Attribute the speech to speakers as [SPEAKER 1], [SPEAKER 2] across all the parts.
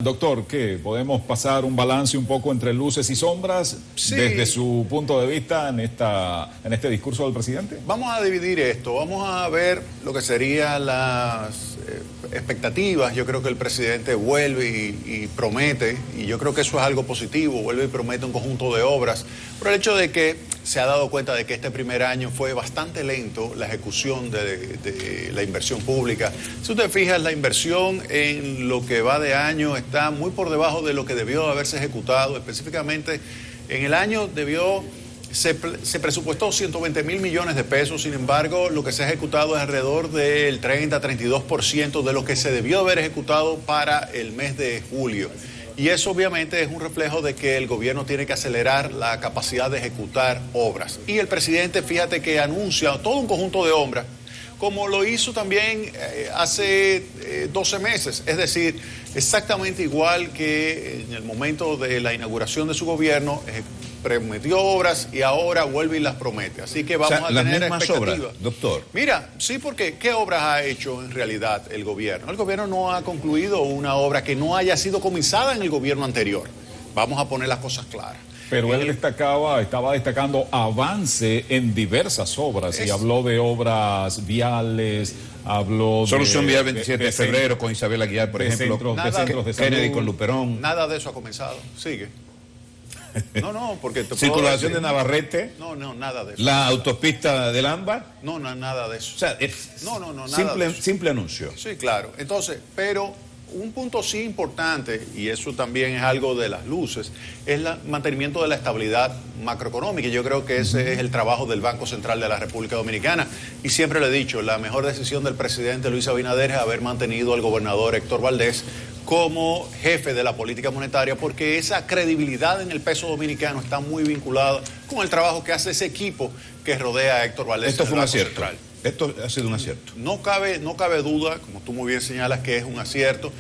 [SPEAKER 1] Doctor, ¿qué? ¿Podemos pasar un balance un poco entre luces y sombras desde su punto de vista en este discurso del presidente?
[SPEAKER 2] Vamos a dividir esto, vamos a ver lo que serían las expectativas. Yo creo que el presidente vuelve y promete, y yo creo que eso es algo positivo, vuelve y promete un conjunto de obras, por el hecho de que se ha dado cuenta de que este primer año fue bastante lento la ejecución de la inversión pública. Si usted fija, la inversión en lo que va de año está muy por debajo de lo que debió haberse ejecutado. Específicamente, en el año se presupuestó 120.000 millones de pesos. Sin embargo, lo que se ha ejecutado es alrededor del 30-32% de lo que se debió haber ejecutado para el mes de julio. Y eso obviamente es un reflejo de que el gobierno tiene que acelerar la capacidad de ejecutar obras. Y el presidente, fíjate que anuncia todo un conjunto de obras, como lo hizo también hace 12 meses. Es decir, exactamente igual que en el momento de la inauguración de su gobierno, prometió obras y ahora vuelve y las promete. Así que vamos a tener expectativas.
[SPEAKER 3] Obras, doctor.
[SPEAKER 2] Mira, sí, porque ¿qué obras ha hecho en realidad el gobierno? El gobierno no ha concluido una obra que no haya sido comenzada en el gobierno anterior. Vamos a poner las cosas claras.
[SPEAKER 1] Pero él estaba destacando avance en diversas obras y habló de obras viales, habló
[SPEAKER 3] Solución Vial 27 de febrero con Isabel Aguilar, por ejemplo.
[SPEAKER 1] De centros de salud.
[SPEAKER 3] Kennedy con Luperón.
[SPEAKER 2] Nada de eso ha comenzado. Sigue. No, porque...
[SPEAKER 3] Circulación de Navarrete.
[SPEAKER 2] No, nada de eso.
[SPEAKER 3] La autopista del Ámbar.
[SPEAKER 2] No, nada de eso.
[SPEAKER 3] O sea,
[SPEAKER 2] nada de eso.
[SPEAKER 3] Simple anuncio.
[SPEAKER 2] Sí, claro. Entonces, pero un punto sí importante, y eso también es algo de las luces, es el mantenimiento de la estabilidad macroeconómica. Y yo creo que ese es el trabajo del Banco Central de la República Dominicana. Y siempre le he dicho, la mejor decisión del presidente Luis Abinader es haber mantenido al gobernador Héctor Valdés como jefe de la política monetaria, porque esa credibilidad en el peso dominicano está muy vinculada con el trabajo que hace ese equipo que rodea a Héctor Valdés.
[SPEAKER 3] Esto fue un acierto. Esto ha sido un acierto.
[SPEAKER 2] No cabe duda, como tú muy bien señalas, que es un acierto.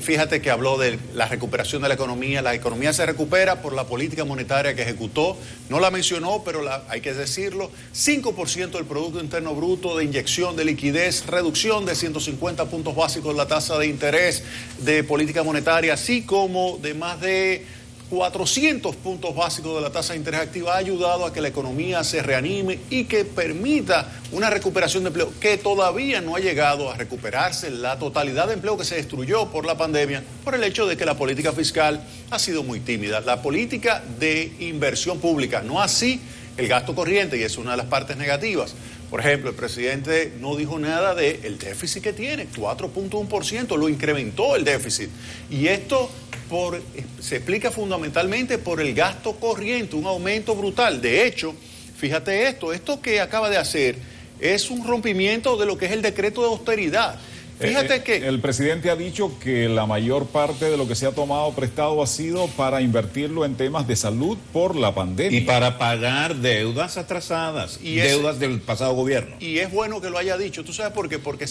[SPEAKER 2] Fíjate que habló de la recuperación de la economía. La economía se recupera por la política monetaria que ejecutó. No la mencionó, pero hay que decirlo. 5% del Producto Interno Bruto de inyección de liquidez, reducción de 150 puntos básicos de la tasa de interés de política monetaria, así como de más de 400 puntos básicos de la tasa de interés activa, ha ayudado a que la economía se reanime y que permita una recuperación de empleo que todavía no ha llegado a recuperarse la totalidad de empleo que se destruyó por la pandemia, por el hecho de que la política fiscal ha sido muy tímida. La política de inversión pública, no así el gasto corriente, y es una de las partes negativas. Por ejemplo, el presidente no dijo nada del déficit que tiene, 4.1%, lo incrementó el déficit. Y esto se explica fundamentalmente por el gasto corriente, un aumento brutal. De hecho, fíjate esto que acaba de hacer es un rompimiento de lo que es el decreto de austeridad. Fíjate que
[SPEAKER 1] el presidente ha dicho que la mayor parte de lo que se ha tomado prestado ha sido para invertirlo en temas de salud por la pandemia.
[SPEAKER 3] Y para pagar deudas atrasadas, deudas del pasado gobierno.
[SPEAKER 2] Y es bueno que lo haya dicho. ¿Tú sabes por qué? Porque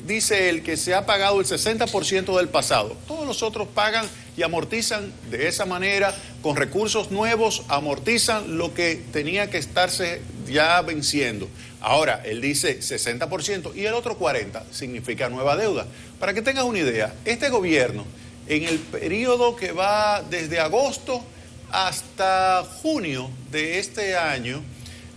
[SPEAKER 2] dice él que se ha pagado el 60% del pasado. Todos los otros pagan y amortizan de esa manera, con recursos nuevos, amortizan lo que tenía que estarse ya venciendo. Ahora, él dice 60% y el otro 40% significa nueva deuda. Para que tengas una idea, este gobierno, en el periodo que va desde agosto hasta junio de este año,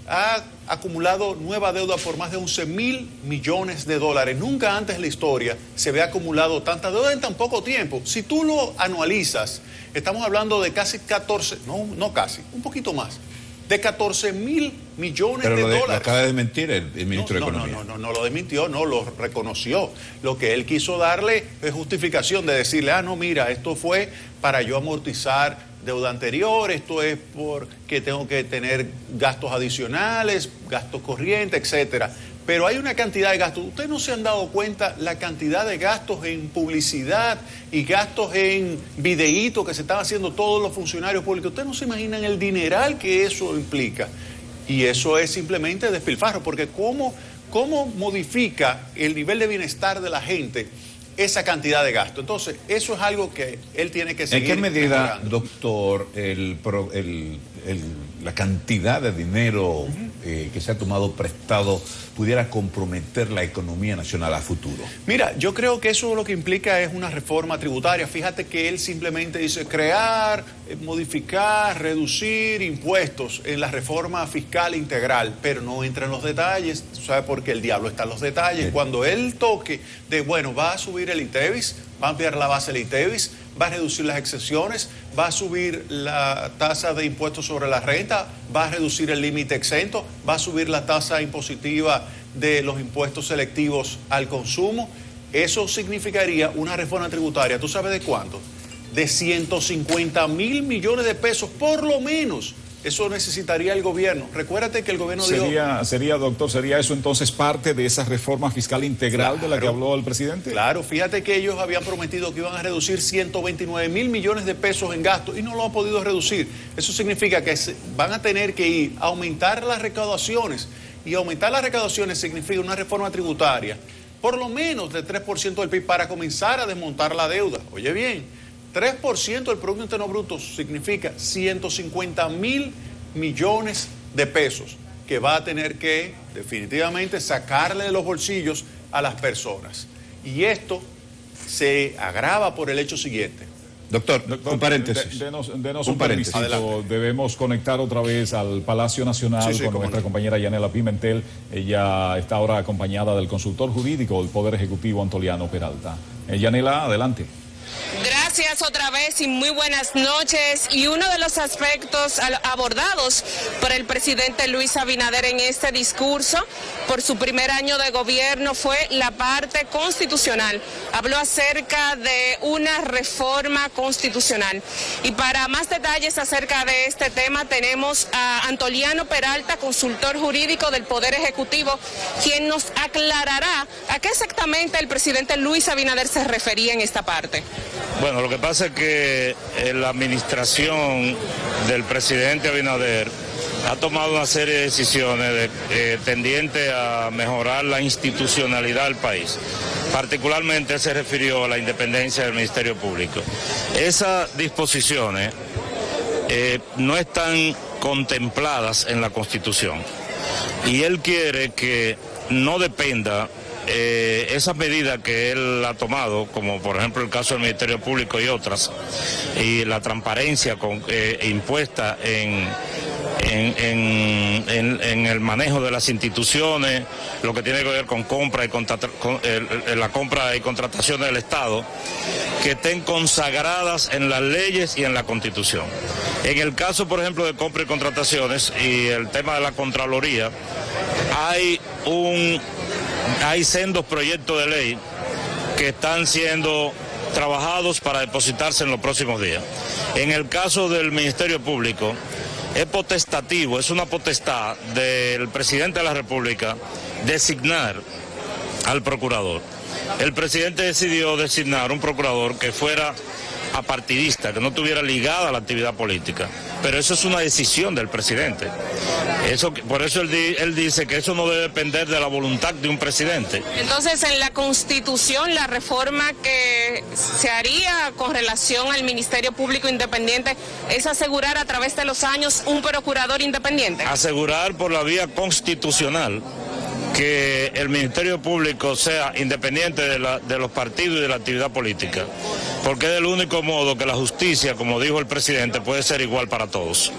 [SPEAKER 2] ha acumulado nueva deuda por más de 11.000 millones de dólares. Nunca antes en la historia se había acumulado tanta deuda en tan poco tiempo. Si tú lo anualizas, estamos hablando de casi 14, no casi, un poquito más, de 14.000 millones de dólares.
[SPEAKER 3] Lo acaba de desmentir el ministro de Economía.
[SPEAKER 2] No lo desmintió, no lo reconoció. Lo que él quiso darle es justificación de decirle, no, mira, esto fue para yo amortizar deuda anterior, esto es porque tengo que tener gastos adicionales, gastos corrientes, etcétera. Pero hay una cantidad de gastos. Ustedes no se han dado cuenta la cantidad de gastos en publicidad y gastos en videitos que se están haciendo todos los funcionarios públicos. Ustedes no se imaginan el dineral que eso implica. Y eso es simplemente despilfarro, porque ¿cómo modifica el nivel de bienestar de la gente esa cantidad de gasto? Entonces, eso es algo que él tiene que seguir
[SPEAKER 3] ¿En qué medida,
[SPEAKER 2] mejorando.
[SPEAKER 3] doctor, la cantidad de dinero que se ha tomado prestado pudiera comprometer la economía nacional a futuro?
[SPEAKER 2] Mira, yo creo que eso lo que implica es una reforma tributaria. Fíjate que él simplemente dice crear, modificar, reducir impuestos en la reforma fiscal integral, pero no entra en los detalles. ¿Sabes por qué? El diablo está en los detalles. Cuando él toque de, bueno, va a subir el ITEVIS, va a ampliar la base del ITEVIS, va a reducir las exenciones, va a subir la tasa de impuestos sobre la renta, va a reducir el límite exento, va a subir la tasa impositiva de los impuestos selectivos al consumo. Eso significaría una reforma tributaria, ¿tú sabes de cuánto? De 150.000 millones de pesos, por lo menos. Eso necesitaría el gobierno. Recuérdate que el gobierno
[SPEAKER 1] ¿Sería eso entonces parte de esa reforma fiscal integral de la que habló el presidente?
[SPEAKER 2] Claro, fíjate que ellos habían prometido que iban a reducir 129.000 millones de pesos en gastos y no lo han podido reducir. Eso significa que van a tener que ir a aumentar las recaudaciones, y aumentar las recaudaciones significa una reforma tributaria por lo menos de 3% del PIB para comenzar a desmontar la deuda. Oye bien, 3% del Producto Interno Bruto significa 150.000 millones de pesos que va a tener que definitivamente sacarle de los bolsillos a las personas. Y esto se agrava por el hecho siguiente.
[SPEAKER 3] Doctor, un paréntesis.
[SPEAKER 1] Denos un paréntesis. Debemos conectar otra vez al Palacio Nacional con nuestra compañera Yanela Pimentel. Ella está ahora acompañada del consultor jurídico del Poder Ejecutivo, Antoliano Peralta. Yanela, adelante.
[SPEAKER 4] Gracias otra vez y muy buenas noches. Y uno de los aspectos abordados por el presidente Luis Abinader en este discurso por su primer año de gobierno fue la parte constitucional. Habló acerca de una reforma constitucional. Y para más detalles acerca de este tema tenemos a Antoliano Peralta, consultor jurídico del Poder Ejecutivo, quien nos aclarará a qué exactamente el presidente Luis Abinader se refería en esta parte.
[SPEAKER 5] Bueno, lo que pasa es que la administración del presidente Abinader ha tomado una serie de decisiones tendientes a mejorar la institucionalidad del país. Particularmente se refirió a la independencia del Ministerio Público. Esas disposiciones no están contempladas en la Constitución y él quiere que no dependa esas medidas que él ha tomado, como por ejemplo el caso del Ministerio Público y otras, y la transparencia impuesta en el manejo de las instituciones, lo que tiene que ver con la compra y contratación del Estado, que estén consagradas en las leyes y en la Constitución. En el caso, por ejemplo, de compra y contrataciones y el tema de la Contraloría, hay sendos proyectos de ley que están siendo trabajados para depositarse en los próximos días. En el caso del Ministerio Público, es potestativo, es una potestad del presidente de la República designar al procurador. El presidente decidió designar un procurador que fuera apartidista, que no estuviera ligada a la actividad política. Pero eso es una decisión del presidente. Por eso él dice que eso no debe depender de la voluntad de un presidente.
[SPEAKER 4] Entonces, en la Constitución, la reforma que se haría con relación al Ministerio Público Independiente es asegurar a través de los años un procurador independiente.
[SPEAKER 5] Asegurar por la vía constitucional que el Ministerio Público sea independiente de los partidos y de la actividad política, porque es el único modo que la justicia, como dijo el presidente, puede ser igual para todos.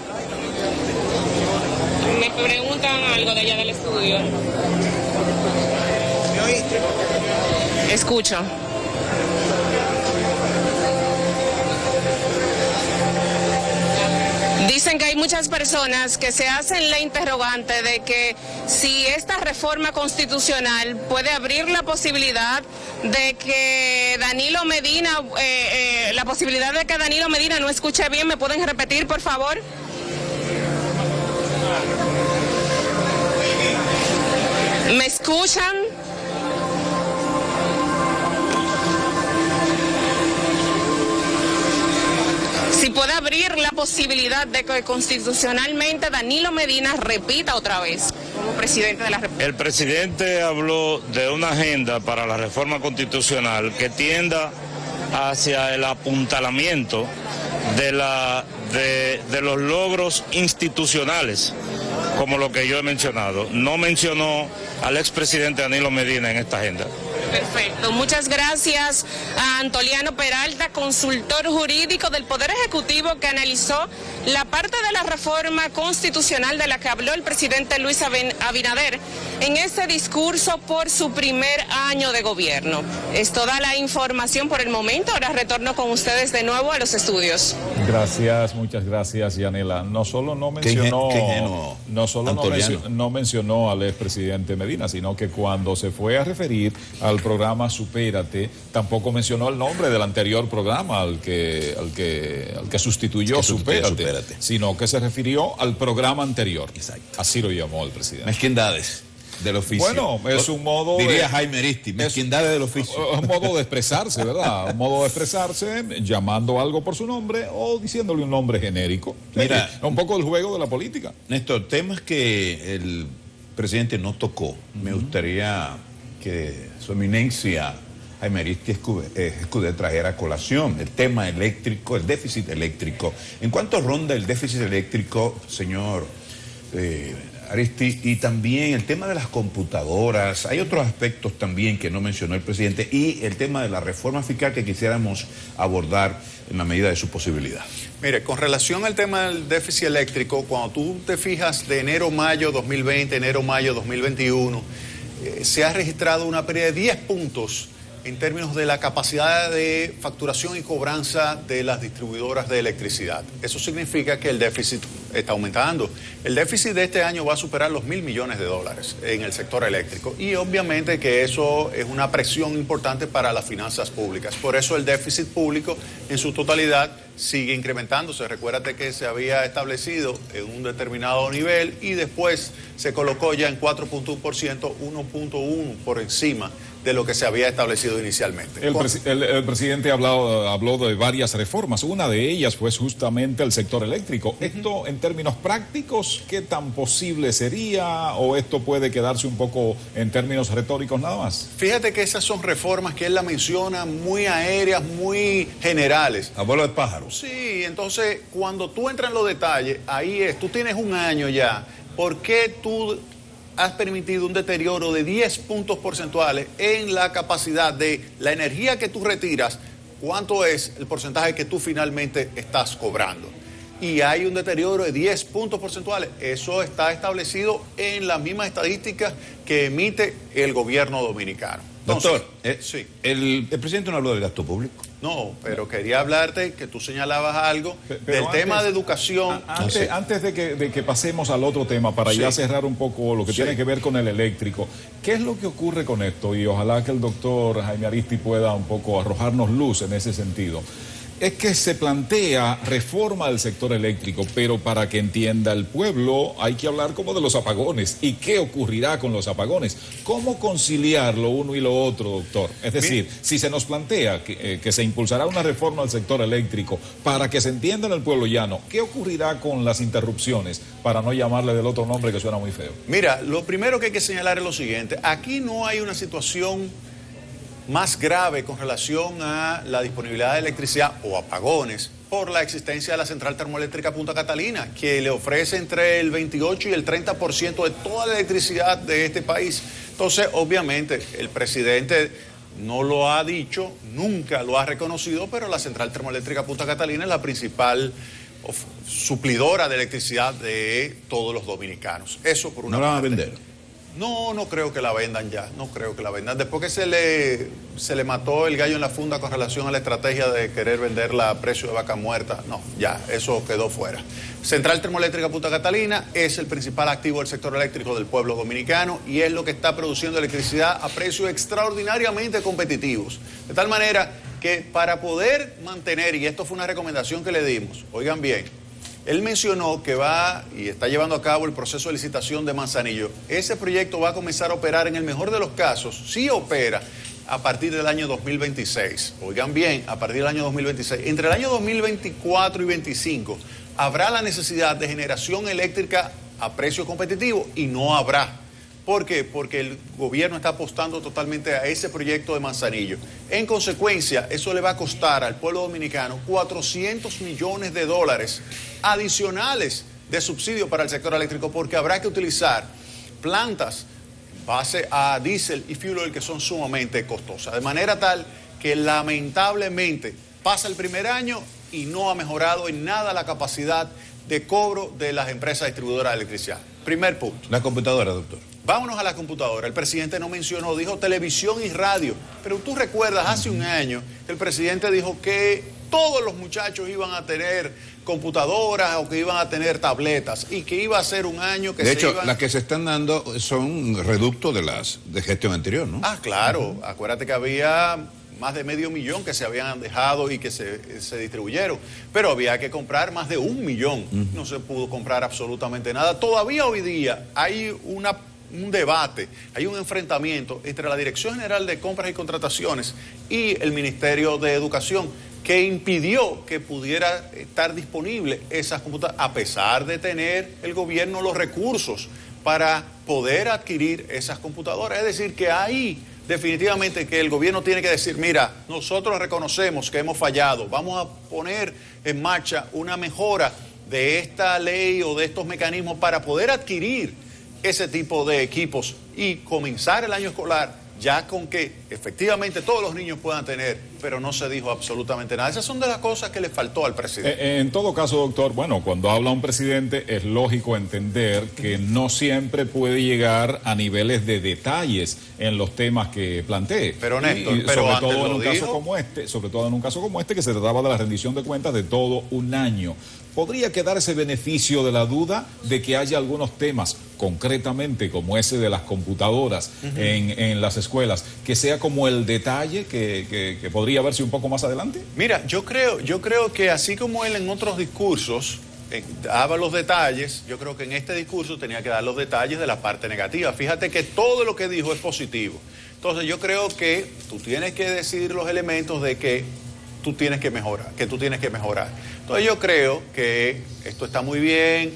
[SPEAKER 4] Me preguntan algo de allá del estudio.
[SPEAKER 6] ¿Me oíste?
[SPEAKER 4] Escucho. Dicen que hay muchas personas que se hacen la interrogante de que si esta reforma constitucional puede abrir la posibilidad de que Danilo Medina, no escuche bien. ¿Me pueden repetir, por favor? ¿Me escuchan? Si puede abrir la posibilidad de que constitucionalmente Danilo Medina repita otra vez como presidente de la República.
[SPEAKER 5] El presidente habló de una agenda para la reforma constitucional que tienda hacia el apuntalamiento de los logros institucionales, como lo que yo he mencionado. No mencionó al expresidente Danilo Medina en esta agenda.
[SPEAKER 4] Perfecto, muchas gracias a Antoliano Peralta, consultor jurídico del Poder Ejecutivo, que analizó la parte de la reforma constitucional de la que habló el presidente Luis Abinader en ese discurso por su primer año de gobierno. Es toda la información por el momento. Ahora retorno con ustedes de nuevo a los estudios.
[SPEAKER 1] Gracias, muchas gracias, Yanela. No solo no mencionó, no mencionó al expresidente Medina, sino que cuando se fue a referir al programa Supérate, tampoco mencionó el nombre del anterior programa al que sustituyó Supérate, sino que se refirió al programa anterior.
[SPEAKER 3] Exacto.
[SPEAKER 1] Así lo llamó el presidente.
[SPEAKER 3] Mezquindades del oficio.
[SPEAKER 1] Bueno, es un modo...
[SPEAKER 3] Diría Jaime Aristi, mezquindades del oficio.
[SPEAKER 1] Un modo de expresarse, ¿verdad? Un modo de expresarse llamando algo por su nombre o diciéndole un nombre genérico.
[SPEAKER 3] Mira,
[SPEAKER 1] un poco el juego de la política.
[SPEAKER 3] Néstor, temas que el presidente no tocó. Me gustaría que su eminencia Jaime Aristi Escudé trajera a colación el tema eléctrico, el déficit eléctrico. ¿En cuánto ronda el déficit eléctrico, señor Aristi? Y también el tema de las computadoras. Hay otros aspectos también que no mencionó el presidente, y el tema de la reforma fiscal que quisiéramos abordar en la medida de su posibilidad.
[SPEAKER 2] Mire, con relación al tema del déficit eléctrico, cuando tú te fijas de enero-mayo 2020, enero-mayo 2021, se ha registrado una pérdida de 10 puntos en términos de la capacidad de facturación y cobranza de las distribuidoras de electricidad. Eso significa que el déficit está aumentando. El déficit de este año va a superar los $1.000 millones en el sector eléctrico, y obviamente que eso es una presión importante para las finanzas públicas. Por eso el déficit público en su totalidad sigue incrementándose. Recuérdate que se había establecido en un determinado nivel y después se colocó ya en 4.1%, 1.1 por encima de lo que se había establecido inicialmente.
[SPEAKER 1] El presidente habló de varias reformas. Una de ellas fue justamente el sector eléctrico. Esto, en términos prácticos, ¿qué tan posible sería? ¿O esto puede quedarse un poco en términos retóricos nada más?
[SPEAKER 2] Fíjate que esas son reformas que él la menciona muy aéreas, muy generales.
[SPEAKER 3] Abuelo de pájaros.
[SPEAKER 2] Sí, entonces cuando tú entras en los detalles, ahí es, tú tienes un año ya. ¿Por qué tú has permitido un deterioro de 10 puntos porcentuales en la capacidad de la energía que tú retiras? ¿Cuánto es el porcentaje que tú finalmente estás cobrando? Y hay un deterioro de 10 puntos porcentuales. Eso está establecido en las mismas estadísticas que emite el gobierno dominicano. Entonces,
[SPEAKER 3] doctor, sí. El presidente no habló del gasto público.
[SPEAKER 2] No, pero quería hablarte que tú señalabas algo del tema de educación.
[SPEAKER 1] Antes de que pasemos al otro tema, para ya cerrar un poco lo que tiene que ver con el eléctrico, ¿qué es lo que ocurre con esto? Y ojalá que el doctor Jaime Aristi pueda un poco arrojarnos luz en ese sentido. Es que se plantea reforma del sector eléctrico, pero para que entienda el pueblo hay que hablar como de los apagones. ¿Y qué ocurrirá con los apagones? ¿Cómo conciliar lo uno y lo otro, doctor? Es decir, si se nos plantea que se impulsará una reforma del sector eléctrico para que se entienda en el pueblo llano, ¿qué ocurrirá con las interrupciones? Para no llamarle del otro nombre que suena muy feo.
[SPEAKER 2] Mira, lo primero que hay que señalar es lo siguiente. Aquí no hay una situación más grave con relación a la disponibilidad de electricidad o apagones por la existencia de la central termoeléctrica Punta Catalina, que le ofrece entre el 28 y el 30% de toda la electricidad de este país. Entonces, obviamente, el presidente no lo ha dicho, nunca lo ha reconocido, pero la central termoeléctrica Punta Catalina es la principal suplidora de electricidad de todos los dominicanos. Eso por una
[SPEAKER 3] parte. ¿No la van a vender?
[SPEAKER 2] No, no creo que la vendan ya, no creo que la vendan. Después que se le mató el gallo en la funda con relación a la estrategia de querer venderla a precio de vaca muerta, no, ya, eso quedó fuera. Central Termoeléctrica Punta Catalina es el principal activo del sector eléctrico del pueblo dominicano y es lo que está produciendo electricidad a precios extraordinariamente competitivos. De tal manera que para poder mantener, y esto fue una recomendación que le dimos, oigan bien, él mencionó que va y está llevando a cabo el proceso de licitación de Manzanillo. Ese proyecto va a comenzar a operar, en el mejor de los casos, sí opera a partir del año 2026. Oigan bien, a partir del año 2026. Entre el año 2024 y 2025 habrá la necesidad de generación eléctrica a precio competitivo y no habrá. ¿Por qué? Porque el gobierno está apostando totalmente a ese proyecto de Manzanillo. En consecuencia, eso le va a costar al pueblo dominicano 400 millones de dólares adicionales de subsidio para el sector eléctrico, porque habrá que utilizar plantas base a diésel y fuel oil que son sumamente costosas. De manera tal que lamentablemente pasa el primer año y no ha mejorado en nada la capacidad de cobro de las empresas distribuidoras de electricidad. Primer punto.
[SPEAKER 3] La computadora, doctor.
[SPEAKER 2] Vámonos a la computadora. El presidente no mencionó, dijo televisión y radio. Pero tú recuerdas hace un año que el presidente dijo que todos los muchachos iban a tener computadoras o que iban a tener tabletas y que iba a ser un año que
[SPEAKER 3] de hecho, las que se están dando son reducto de las de gestión anterior, ¿no?
[SPEAKER 2] Ah, claro. Acuérdate que había más de 500,000 que se habían dejado y que se distribuyeron. Pero había que comprar más de 1,000,000. No se pudo comprar absolutamente nada. Todavía hoy día hay un debate, hay un enfrentamiento entre la Dirección General de Compras y Contrataciones y el Ministerio de Educación que impidió que pudiera estar disponible esas computadoras, a pesar de tener el gobierno los recursos para poder adquirir esas computadoras. Es decir, que ahí definitivamente que el gobierno tiene que decir, mira, nosotros reconocemos que hemos fallado, vamos a poner en marcha una mejora de esta ley o de estos mecanismos para poder adquirir ese tipo de equipos y comenzar el año escolar ya con que efectivamente todos los niños puedan tener, pero no se dijo absolutamente nada. Esas son de las cosas que le faltó al presidente.
[SPEAKER 1] En todo caso, doctor, bueno, cuando habla un presidente es lógico entender que no siempre puede llegar a niveles de detalles en los temas que plantee.
[SPEAKER 2] Pero Néstor,
[SPEAKER 1] sobre todo en un caso como este, que se trataba de la rendición de cuentas de todo un año. ¿Podría quedar ese beneficio de la duda de que haya algunos temas, concretamente como ese de las computadoras en las escuelas, que sea como el detalle que podría verse un poco más adelante?
[SPEAKER 2] Mira, yo creo que así como él en otros discursos daba los detalles, yo creo que en este discurso tenía que dar los detalles de la parte negativa. Fíjate que todo lo que dijo es positivo. Entonces yo creo que tú tienes que decir los elementos de que tú tienes que mejorar, Entonces yo creo que esto está muy bien,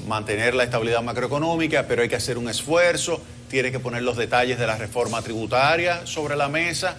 [SPEAKER 2] mantener la estabilidad macroeconómica, pero hay que hacer un esfuerzo, tiene que poner los detalles de la reforma tributaria sobre la mesa.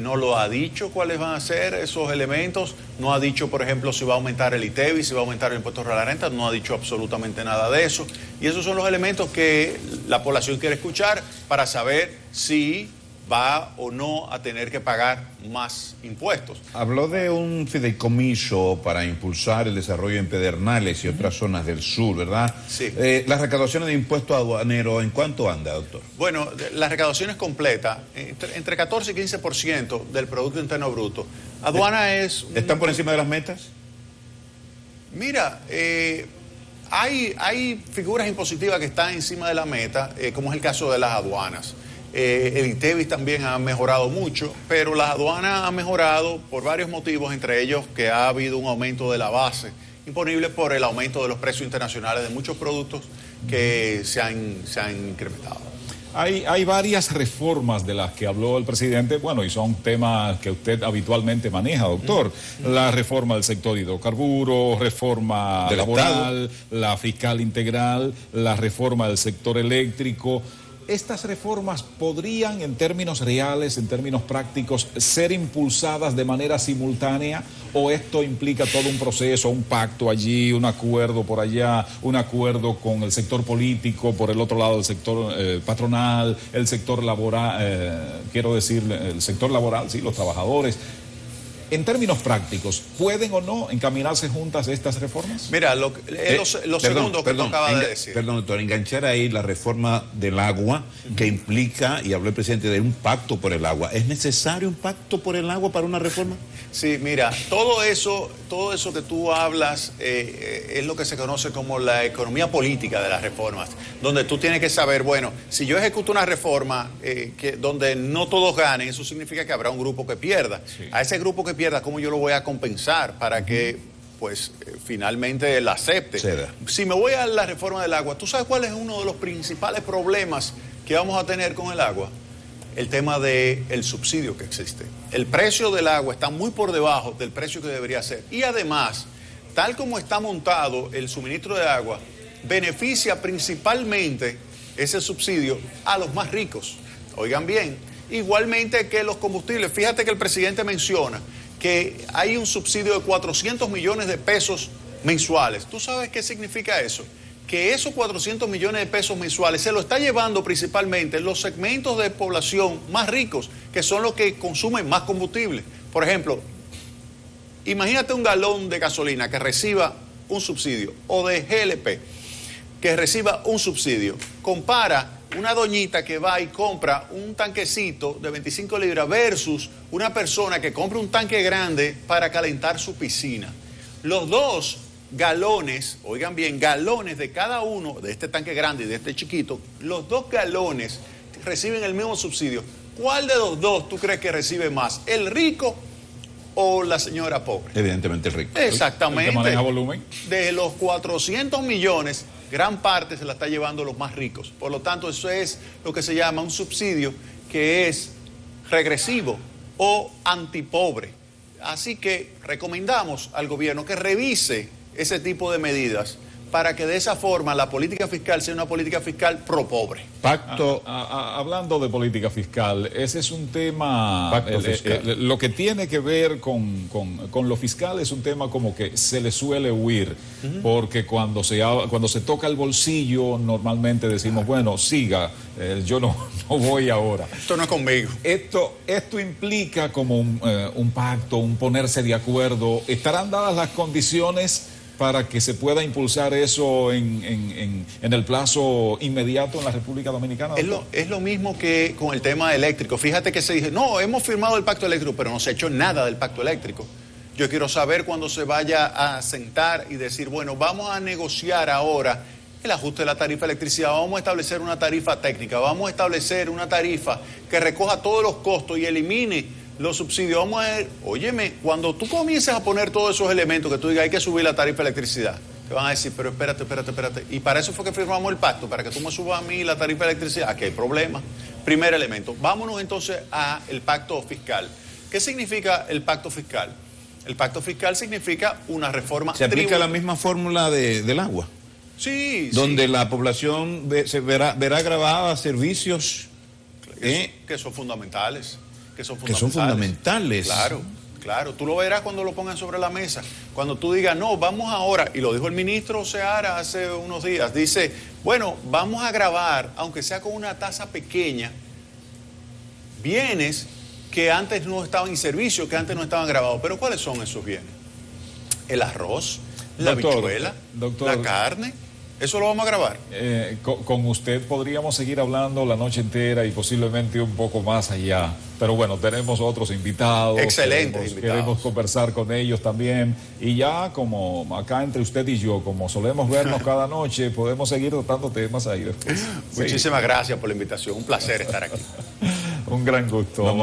[SPEAKER 2] No lo ha dicho cuáles van a ser esos elementos, no ha dicho, por ejemplo, si va a aumentar el ITEVI, si va a aumentar el impuesto sobre la renta, no ha dicho absolutamente nada de eso. Y esos son los elementos que la población quiere escuchar para saber si va o no a tener que pagar más impuestos.
[SPEAKER 3] Habló de un fideicomiso para impulsar el desarrollo en Pedernales y otras zonas del sur, ¿verdad?
[SPEAKER 2] Sí.
[SPEAKER 3] Las recaudaciones de impuestos aduaneros, ¿en cuánto anda, doctor?
[SPEAKER 2] Bueno, la recaudación es completa, entre 14 y 15% del Producto Interno Bruto. Aduana es...
[SPEAKER 3] ¿Están por encima de las metas?
[SPEAKER 2] Mira, hay figuras impositivas que están encima de la meta, como es el caso de las aduanas. El ITEVI también ha mejorado mucho, pero las aduanas han mejorado por varios motivos, entre ellos que ha habido un aumento de la base imponible por el aumento de los precios internacionales de muchos productos que se han incrementado.
[SPEAKER 1] Hay varias reformas de las que habló el presidente, bueno, y son temas que usted habitualmente maneja, doctor. La reforma del sector hidrocarburos, reforma laboral, la fiscal integral, la reforma del sector eléctrico. ¿Estas reformas podrían, en términos reales, en términos prácticos, ser impulsadas de manera simultánea? ¿O esto implica todo un proceso, un pacto allí, un acuerdo por allá, un acuerdo con el sector político, por el otro lado el sector patronal, el sector laboral, el sector laboral, sí, los trabajadores? En términos prácticos, ¿pueden o no encaminarse juntas estas reformas?
[SPEAKER 2] Mira, lo segundo que tú acabas de decir.
[SPEAKER 3] Perdón, doctor, enganchar ahí la reforma del agua que implica, y habló el presidente, de un pacto por el agua. ¿Es necesario un pacto por el agua para una reforma?
[SPEAKER 2] Sí, mira, todo eso que tú hablas es lo que se conoce como la economía política de las reformas, donde tú tienes que saber, bueno, si yo ejecuto una reforma donde no todos ganen, eso significa que habrá un grupo que pierda. Sí. A ese grupo que pierda, ¿cómo yo lo voy a compensar para que finalmente la acepte? Si me voy a la reforma del agua, ¿tú sabes cuál es uno de los principales problemas que vamos a tener con el agua? El tema del subsidio que existe. El precio del agua está muy por debajo del precio que debería ser. Y además, tal como está montado el suministro de agua, beneficia principalmente ese subsidio a los más ricos. Oigan bien, igualmente que los combustibles. Fíjate que el presidente menciona que hay un subsidio de 400 millones de pesos mensuales. ¿Tú sabes qué significa eso? Que esos 400 millones de pesos mensuales se lo está llevando principalmente los segmentos de población más ricos, que son los que consumen más combustible. Por ejemplo, imagínate un galón de gasolina que reciba un subsidio, o de GLP que reciba un subsidio. Compara una doñita que va y compra un tanquecito de 25 libras versus una persona que compra un tanque grande para calentar su piscina. Los dos galones, oigan bien, galones de cada uno, de este tanque grande y de este chiquito, los dos galones reciben el mismo subsidio. ¿Cuál de los dos tú crees que recibe más? ¿El rico o la señora pobre?
[SPEAKER 3] Evidentemente el rico.
[SPEAKER 2] Exactamente.
[SPEAKER 1] ¿El que maneja volumen?
[SPEAKER 2] De los 400 millones, gran parte se la está llevando los más ricos. Por lo tanto, eso es lo que se llama un subsidio que es regresivo o antipobre. Así que recomendamos al gobierno que revise ese tipo de medidas para que de esa forma la política fiscal sea una política fiscal pro pobre.
[SPEAKER 3] Pacto.
[SPEAKER 1] Hablando de política fiscal, ese es un tema,
[SPEAKER 3] Pacto fiscal.
[SPEAKER 1] lo que tiene que ver con lo fiscal es un tema como que se le suele huir, porque cuando se toca el bolsillo normalmente decimos, bueno, siga, yo no voy ahora.
[SPEAKER 2] Esto no es conmigo.
[SPEAKER 1] Esto implica como un pacto, un ponerse de acuerdo. ¿Estarán dadas las condiciones para que se pueda impulsar eso en el plazo inmediato en la República Dominicana?
[SPEAKER 2] Es lo mismo que con el tema eléctrico. Fíjate que se dice, no, hemos firmado el pacto eléctrico, pero no se ha hecho nada del pacto eléctrico. Yo quiero saber cuándo se vaya a sentar y decir, bueno, vamos a negociar ahora el ajuste de la tarifa de electricidad, vamos a establecer una tarifa técnica, vamos a establecer una tarifa que recoja todos los costos y elimine los subsidios. Vamos a ver, óyeme, cuando tú comiences a poner todos esos elementos que tú digas hay que subir la tarifa de electricidad, te van a decir, pero espérate. Y para eso fue que firmamos el pacto, para que tú me subas a mí la tarifa de electricidad. Aquí hay problema. Primer elemento. Vámonos entonces al pacto fiscal. ¿Qué significa el pacto fiscal? El pacto fiscal significa una reforma
[SPEAKER 3] Se aplica la misma fórmula del agua.
[SPEAKER 2] Sí,
[SPEAKER 3] donde
[SPEAKER 2] sí.
[SPEAKER 3] la población se verá grabada servicios
[SPEAKER 2] que son fundamentales. Que son
[SPEAKER 3] fundamentales.
[SPEAKER 2] Claro. Tú lo verás cuando lo pongan sobre la mesa. Cuando tú digas, no, vamos ahora, y lo dijo el ministro Seara hace unos días, dice, bueno, vamos a grabar, aunque sea con una tasa pequeña, bienes que antes no estaban en servicio, que antes no estaban grabados. Pero ¿cuáles son esos bienes? El arroz, la habichuela, la carne. ¿Eso lo vamos a grabar?
[SPEAKER 1] Con usted podríamos seguir hablando la noche entera y posiblemente un poco más allá. Pero bueno, tenemos otros invitados.
[SPEAKER 2] Excelentes invitados.
[SPEAKER 1] Queremos conversar con ellos también. Y ya como acá entre usted y yo, como solemos vernos cada noche, podemos seguir tratando temas ahí después.
[SPEAKER 2] Muchísimas gracias por la invitación. Un placer estar aquí.
[SPEAKER 1] Un gran gusto.